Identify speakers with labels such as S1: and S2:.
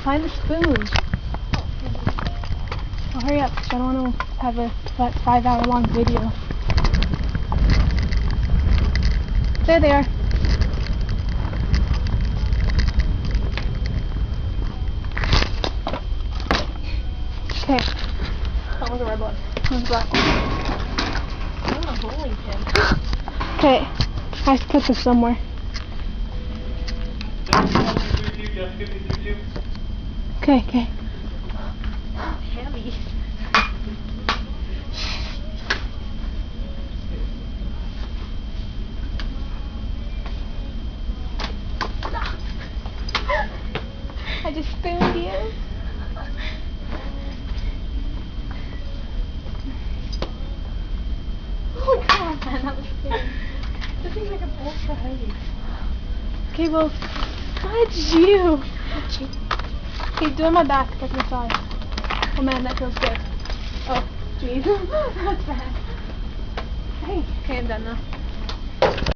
S1: Find the spoons. Oh, hurry up, 'cause I don't want to have a 5-hour-long video. There they are. Okay.
S2: That was a red one.
S1: That was a black one.
S2: I'm a bowling pin.
S1: Okay. I have to put this somewhere. Okay, okay.
S2: Heavy.
S1: I just spooned you.
S2: Oh my god, man, that was scary. This thing's like a ultra heavy.
S1: Okay, well, fudge you. Okay, do it on my back, like massage. Oh man, that feels good. Oh, jeez. That's bad. Hey, okay, I'm done now.